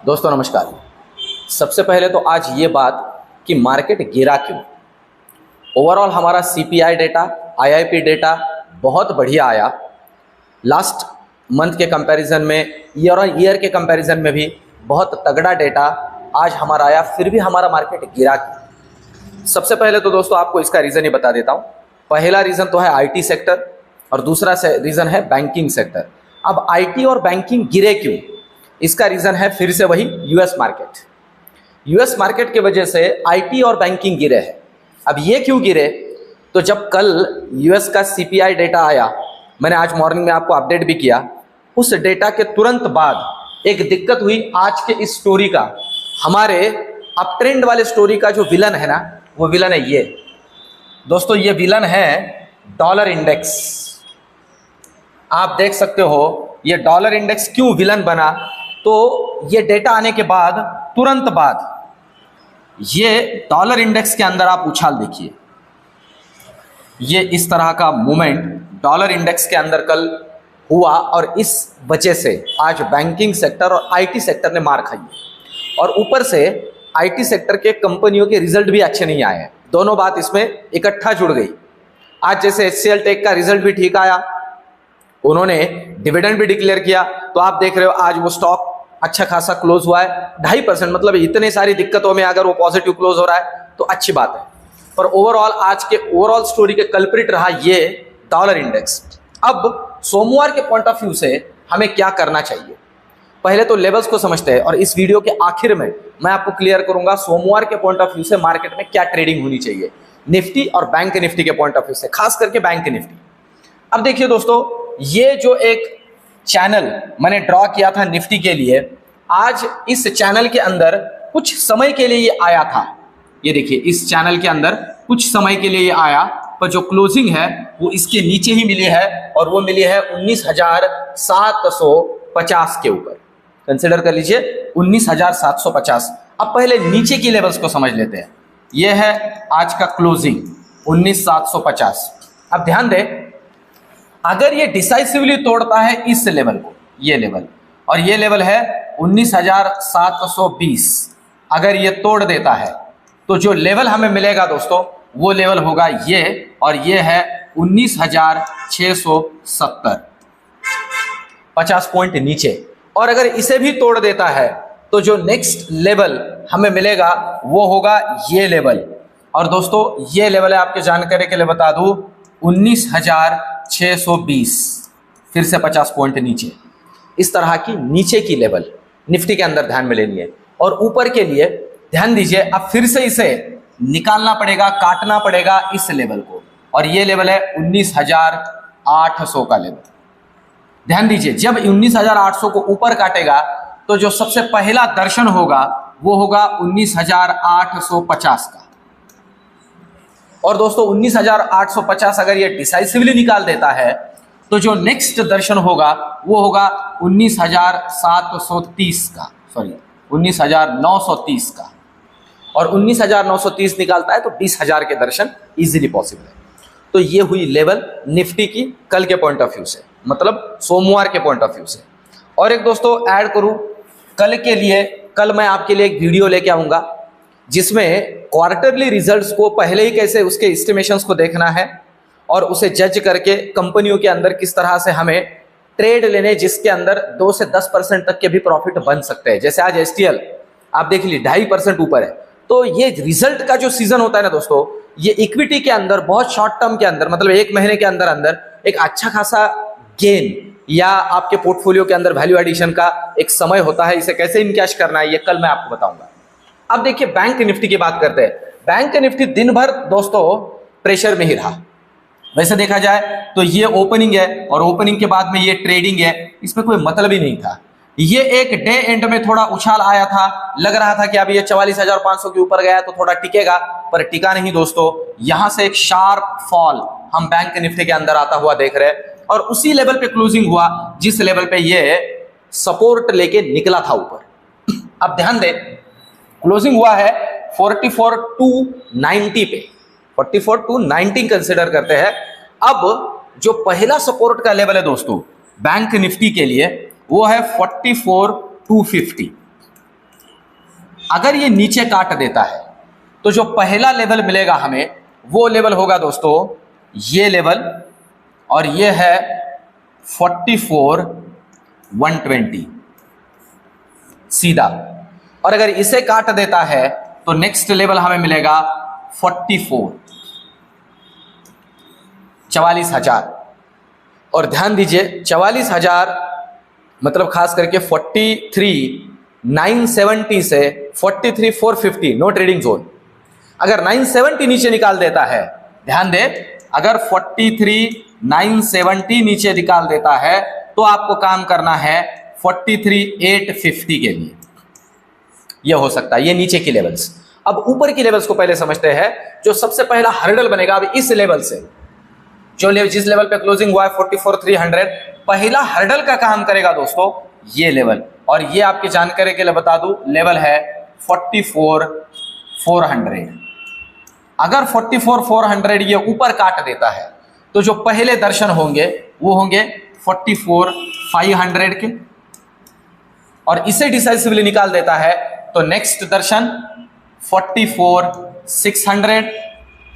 दोस्तों नमस्कार। सबसे पहले तो आज ये बात कि मार्केट गिरा क्यों। ओवरऑल हमारा सीपीआई डेटा, आईआईपी डेटा बहुत बढ़िया आया। लास्ट मंथ के कंपैरिजन में, ईयर ऑन ईयर के कंपैरिजन में भी बहुत तगड़ा डेटा आज हमारा आया, फिर भी हमारा मार्केट गिरा क्यों। सबसे पहले तो दोस्तों आपको इसका रीज़न ही बता देता हूँ। पहला रीज़न तो है आईटी सेक्टर और दूसरा रीज़न है बैंकिंग सेक्टर। अब आईटी और बैंकिंग गिरे क्यों, इसका रीज़न है फिर से वही यूएस मार्केट। यूएस मार्केट की वजह से आईटी और बैंकिंग गिरे हैं। अब ये क्यों गिरे, तो जब कल यूएस का सीपीआई डेटा आया, मैंने आज मॉर्निंग में आपको अपडेट भी किया, उस डेटा के तुरंत बाद एक दिक्कत हुई आज के इस स्टोरी का। हमारे अप ट्रेंड वाले स्टोरी का जो विलन है ना, वो विलन है ये दोस्तों, ये विलन है डॉलर इंडेक्स। आप देख सकते हो ये डॉलर इंडेक्स क्यों विलन बना। तो ये डेटा आने के बाद तुरंत बाद ये डॉलर इंडेक्स के अंदर आप उछाल देखिए, ये इस तरह का मूवमेंट डॉलर इंडेक्स के अंदर कल हुआ और इस वजह से आज बैंकिंग सेक्टर और आईटी सेक्टर ने मार खाई है। और ऊपर से आईटी सेक्टर के कंपनियों के रिजल्ट भी अच्छे नहीं आए हैं। दोनों बात इसमें इकट्ठा जुड़ गई। आज जैसे HCL टेक का रिजल्ट भी ठीक आया, उन्होंने डिविडेंड भी डिक्लेयर किया, तो आप देख रहे हो आज वो स्टॉक अच्छा खासा क्लोज हुआ है 2.5%। मतलब इतने सारी दिक्कतों में अगर वो पॉजिटिव क्लोज हो रहा है तो अच्छी बात है। पर ओवरऑल आज के ओवरऑल स्टोरी के कल्प्रिट रहा ये डॉलर इंडेक्स। अब सोमवार के पॉइंट ऑफ व्यू से हमें क्या करना चाहिए, पहले तो लेवल्स को समझते हैं और इस वीडियो के आखिर में मैं आपको क्लियर करूंगा सोमवार के पॉइंट ऑफ व्यू से मार्केट में क्या ट्रेडिंग होनी चाहिए, निफ्टी और बैंक निफ्टी के पॉइंट ऑफ व्यू से, खास करके बैंक निफ्टी। अब देखिए दोस्तों, ये जो एक चैनल मैंने ड्रॉ किया था निफ्टी के लिए, आज इस चैनल के अंदर कुछ समय के लिए ये आया था। ये देखिए इस चैनल के अंदर कुछ समय के लिए ये आया, पर जो क्लोजिंग है वो इसके नीचे ही मिली है और वो मिली है 19,750 के ऊपर। कंसिडर कर लीजिए 19,750। अब पहले नीचे की लेवल्स को समझ लेते हैं। ये है आज का क्लोजिंग 19,750। अब ध्यान दें, अगर ये डिसाइसिवली तोड़ता है इस लेवल को, ये लेवल, और ये लेवल है 19,720, अगर ये तोड़ देता है तो जो लेवल हमें मिलेगा दोस्तों वो लेवल होगा ये, और ये है 19,670, 50 पॉइंट नीचे। और अगर इसे भी तोड़ देता है तो जो नेक्स्ट लेवल हमें मिलेगा वो होगा ये लेवल। और दोस्तों ये लेवल है, आपके जानकारी के लिए बता दूं, 19,620, फिर से 50 पॉइंट नीचे। इस तरह की नीचे की लेवल निफ्टी के अंदर ध्यान में लेनी है। और ऊपर के लिए ध्यान दीजिए, अब फिर से इसे निकालना पड़ेगा, काटना पड़ेगा इस लेवल को, और ये लेवल है 19,800 का लेवल। ध्यान दीजिए, जब 19,800 को ऊपर काटेगा तो जो सबसे पहला दर्शन होगा वो होगा 19,850 का। और दोस्तों 19,850 अगर ये डिसाइसिवली निकाल देता है तो जो नेक्स्ट दर्शन होगा वो होगा 19,730 का, सॉरी 19,930 का। और 19,930 निकालता है तो 20,000 के दर्शन इजीली पॉसिबल है। तो ये हुई लेवल निफ्टी की कल के पॉइंट ऑफ व्यू से, मतलब सोमवार के पॉइंट ऑफ व्यू से। और एक दोस्तों ऐड करूं कल के लिए, कल मैं आपके लिए एक वीडियो लेके आऊंगा जिसमें क्वार्टरली रिजल्ट्स को पहले ही कैसे उसके एस्टिमेशंस को देखना है और उसे जज करके कंपनियों के अंदर किस तरह से हमें ट्रेड लेने, जिसके अंदर 2 से 10% तक के भी प्रॉफिट बन सकते हैं। जैसे आज HTL आप देख लीजिए 2.5% ऊपर है। तो ये रिजल्ट का जो सीजन होता है ना दोस्तों, ये इक्विटी के अंदर बहुत शॉर्ट टर्म के अंदर, मतलब 1 महीने के अंदर अंदर एक अच्छा खासा गेन या आपके पोर्टफोलियो के अंदर वैल्यू एडिशन का एक समय होता है। इसे कैसे इनकैश करना है ये कल मैं आपको बताऊंगा। अब देखिए बैंक निफ्टी की बात करते हैं। बैंक निफ्टी दिन भर दोस्तों प्रेशर में ही रहा। वैसे देखा जाए तो ये ओपनिंग है और ओपनिंग के बाद में ये ट्रेडिंग है, इसमें कोई मतलब ही नहीं था। ये एक डे एंड में थोड़ा उछाल आया था, लग रहा था कि अब ये 44,500 के ऊपर गया तो थोड़ा टिकेगा, पर टिका नहीं दोस्तों। यहां से एक शार्प फॉल हम बैंक निफ्टी के अंदर आता हुआ देख रहे हैं और उसी लेवल पे क्लोजिंग हुआ जिस लेवल पे ये सपोर्ट लेके निकला था ऊपर। अब ध्यान दें, क्लोजिंग हुआ है 44,290 पे, 44,290 कंसिडर करते हैं। अब जो पहला सपोर्ट का लेवल है दोस्तों बैंक निफ्टी के लिए वो है 44,250। अगर ये नीचे काट देता है तो जो पहला लेवल मिलेगा हमें वो लेवल होगा दोस्तों ये लेवल, और ये है 44,120 सीधा। और अगर इसे काट देता है तो नेक्स्ट लेवल हमें मिलेगा 44,000। और ध्यान दीजिए 44,000 मतलब खास करके 43,970 से 43,450 नो ट्रेडिंग जोन। अगर 970 नीचे निकाल देता है, ध्यान दे, अगर 43,970 नीचे निकाल देता है तो आपको काम करना है 43,850 के लिए। यह हो सकता है, ये नीचे की लेवल्स। अब ऊपर की लेवल्स को पहले समझते हैं। जो सबसे पहला हर्डल बनेगा अब इस लेवल से, जो लेवल जिस लेवल पे क्लोजिंग हुआ है 44,300, पहला हर्डल का काम करेगा दोस्तों ये लेवल। और ये आपकी जानकारी के लिए बता दूं लेवल है 44,400। अगर 44,400 ये ऊपर काट देता है तो जो पहले दर्शन होंगे वो होंगे 44,500 के, और इसे डिसाइसिवली निकाल देता है तो नेक्स्ट दर्शन 44,600,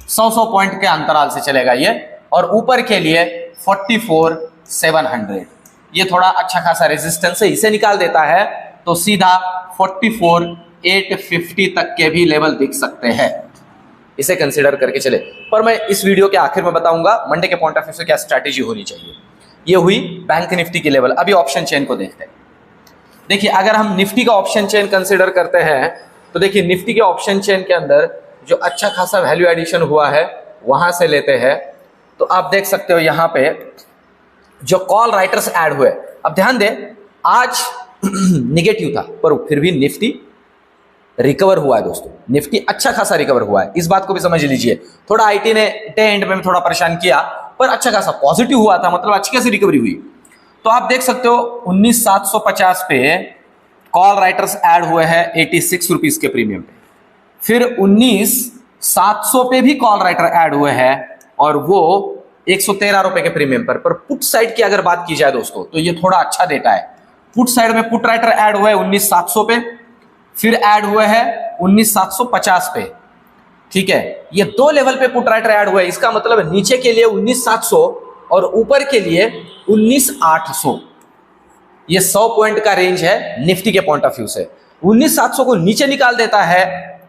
100 पॉइंट के अंतराल से चलेगा ये। और ऊपर के लिए 44,700, ये थोड़ा अच्छा खासा रेजिस्टेंस है, इसे निकाल देता है तो सीधा 44,850 तक के भी लेवल दिख सकते हैं। इसे कंसीडर करके चले। पर मैं इस वीडियो के आखिर में बताऊंगा मंडे के पॉइंट ऑफ व्यू से क्या स्ट्रैटेजी होनी चाहिए। ये हुई बैंक निफ्टी की लेवल। अभी ऑप्शन चेन को देखते हैं। देखिए अगर हम निफ्टी का ऑप्शन चेन कंसीडर करते हैं तो देखिए निफ्टी के ऑप्शन चेन के अंदर जो अच्छा खासा वैल्यू एडिशन हुआ है वहां से लेते हैं तो आप देख सकते हो यहां पे जो कॉल राइटर्स ऐड हुए। अब ध्यान दें आज निगेटिव था पर फिर भी निफ्टी रिकवर हुआ है दोस्तों। निफ्टी अच्छा खासा रिकवर हुआ है, इस बात को भी समझ लीजिए। थोड़ा आईटी ने डे एंड में थोड़ा परेशान किया पर अच्छा खासा पॉजिटिव हुआ था, मतलब अच्छी खासी रिकवरी हुई। तो आप देख सकते हो 19,750 पे कॉल राइटर्स ऐड हुए हैं 86 रुपीज के प्रीमियम पे। फिर 19,700 पे भी कॉल राइटर ऐड हुए हैं और वो 113 रुपए के प्रीमियम पर पुट साइड की अगर बात की जाए दोस्तों तो ये थोड़ा अच्छा डेटा है। पुट साइड में पुट राइटर ऐड हुए 19,700 पे, फिर ऐड हुए हैं 19,750 पे। ठीक है, ये दो लेवल पे पुट राइटर ऐड हुए। इसका मतलब नीचे के लिए 19,700 और ऊपर के लिए 19,800। ये 100 पॉइंट का रेंज है निफ्टी के पॉइंट ऑफ व्यू से। 19,700 को नीचे निकाल देता है,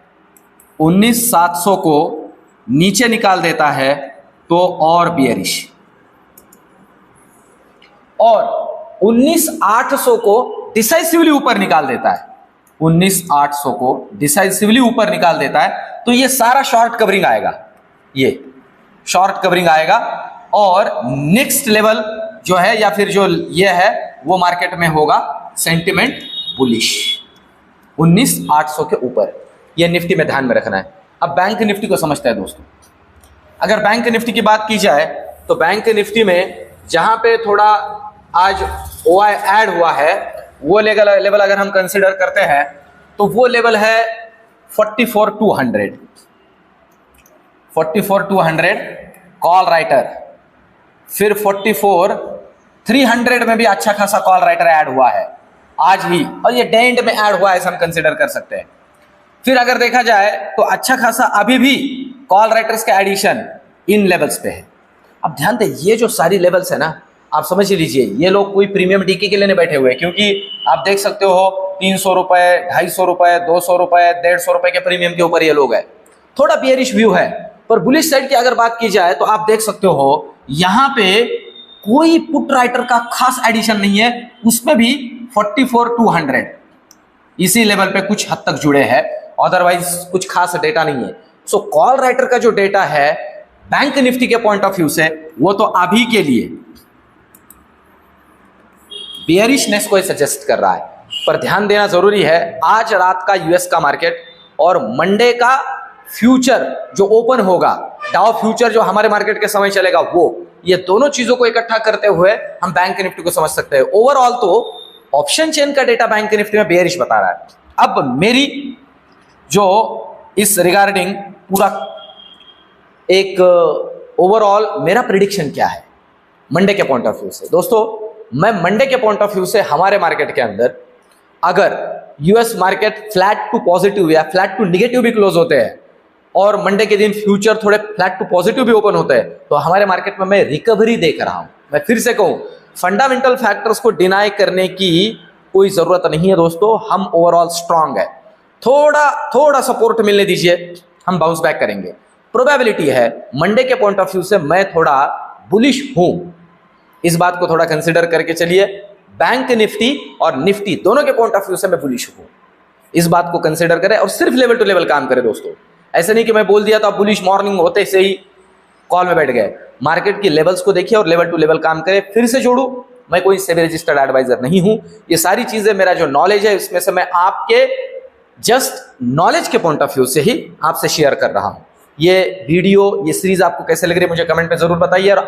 19,700 को नीचे निकाल देता है तो और बियरिश, और 19,800 को डिसाइसिवली ऊपर निकाल देता है, 19,800 को डिसाइसिवली ऊपर निकाल देता है तो ये सारा शॉर्ट कवरिंग आएगा, ये शॉर्ट कवरिंग आएगा। और नेक्स्ट लेवल जो है या फिर जो ये है वो मार्केट में होगा सेंटिमेंट बुलिश 19,800 के ऊपर। ये निफ्टी में ध्यान में रखना है। अब बैंक निफ्टी को समझते हैं दोस्तों। अगर बैंक निफ्टी की बात की जाए तो बैंक निफ्टी में जहां पे थोड़ा आज ओआई ऐड हुआ है वो लेवल अगर हम कंसीडर करते हैं तो वो लेवल है 44,200। 44,200 कॉल राइटर, फिर 44,300 में भी अच्छा खासा कॉल राइटर ऐड हुआ है आज ही, और ये डे एंड में ऐड हुआ है हम कंसीडर कर सकते हैं। फिर अगर देखा जाए तो अच्छा खासा अभी भी कॉल राइटर्स का एडिशन इन लेवल्स पे है। अब ध्यान दें ये जो सारी लेवल्स है ना, आप समझ लीजिए ये लोग कोई प्रीमियम डीके के लिए नहीं बैठे हुए, क्योंकि आप देख सकते हो 300 रुपए, 250 रुपए, 200 रुपए, 150 रुपए के प्रीमियम के ऊपर ये लोग है। थोड़ा बियरिश व्यू है, पर बुलिश साइड की अगर बात की जाए तो आप देख सकते हो यहां पे कोई पुट राइटर का खास एडिशन नहीं है, उसमें भी 44,200 इसी लेवल पे कुछ हद तक जुड़े हैं, अदरवाइज कुछ खास डेटा नहीं है। सो कॉल राइटर का जो डेटा है बैंक निफ्टी के पॉइंट ऑफ व्यू से वो तो अभी के लिए बियरिशनेस को सजेस्ट कर रहा है। पर ध्यान देना जरूरी है आज रात का यूएस का मार्केट और मंडे का फ्यूचर जो ओपन होगा, डाउ फ्यूचर जो हमारे मार्केट के समय चलेगा, वो ये दोनों चीजों को इकट्ठा करते हुए हम बैंक निफ्टी को समझ सकते हैं। ओवरऑल तो ऑप्शन चेन का डेटा बैंक निफ्टी में बेयरिश बता रहा है। अब मेरी जो इस रिगार्डिंग पूरा एक ओवरऑल मेरा प्रिडिक्शन क्या है मंडे के पॉइंट ऑफ व्यू से। दोस्तों मैं मंडे के पॉइंट ऑफ व्यू से हमारे मार्केट के अंदर अगर US market flat to positive या फ्लैट टू निगेटिव भी क्लोज होते हैं और मंडे के दिन फ्यूचर थोड़े फ्लैट टू पॉजिटिव भी ओपन होते हैं, तो हमारे मार्केट में मैं रिकवरी देख रहा हूं। मैं फिर से कहूं, फंडामेंटल फैक्टर्स को डिनाई करने की कोई जरूरत नहीं है दोस्तों, हम ओवरऑल स्ट्रांग है। थोड़ा सपोर्ट मिलने दीजिए, हम बाउंस बैक करेंगे। प्रोबेबिलिटी है मंडे के पॉइंट ऑफ व्यू से मैं थोड़ा बुलिश हूं, इस बात को थोड़ा कंसिडर करके चलिए। बैंक निफ्टी और निफ्टी दोनों के पॉइंट ऑफ व्यू से मैं बुलिश हूं, इस बात को कंसिडर करें और सिर्फ लेवल टू लेवल काम करें दोस्तों। ऐसे नहीं कि मैं बोल दिया तो आप बुलिश मॉर्निंग होते से ही कॉल में बैठ गए। मार्केट की लेवल्स को देखिए और लेवल टू लेवल काम करें। फिर से जोड़ू, मैं कोई सेबी रजिस्टर्ड एडवाइजर नहीं हूं। ये सारी चीजें मेरा जो नॉलेज है इसमें से मैं आपके जस्ट नॉलेज के पॉइंट ऑफ व्यू से ही आपसे शेयर कर रहा हूं। ये वीडियो, ये सीरीज आपको कैसे लग रही है मुझे कमेंट में जरूर बताइए। और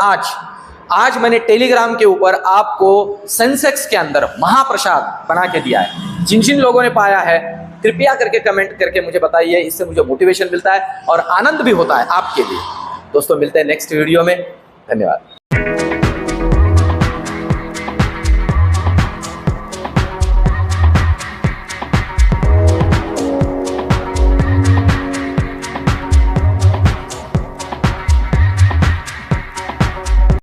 आज मैंने टेलीग्राम के ऊपर आपको सेंसेक्स के अंदर महाप्रसाद बना के दिया है। जिन जिन लोगों ने पाया है कृपया करके कमेंट करके मुझे बताइए, इससे मुझे मोटिवेशन मिलता है और आनंद भी होता है आपके लिए। दोस्तों मिलते हैं नेक्स्ट वीडियो में, धन्यवाद।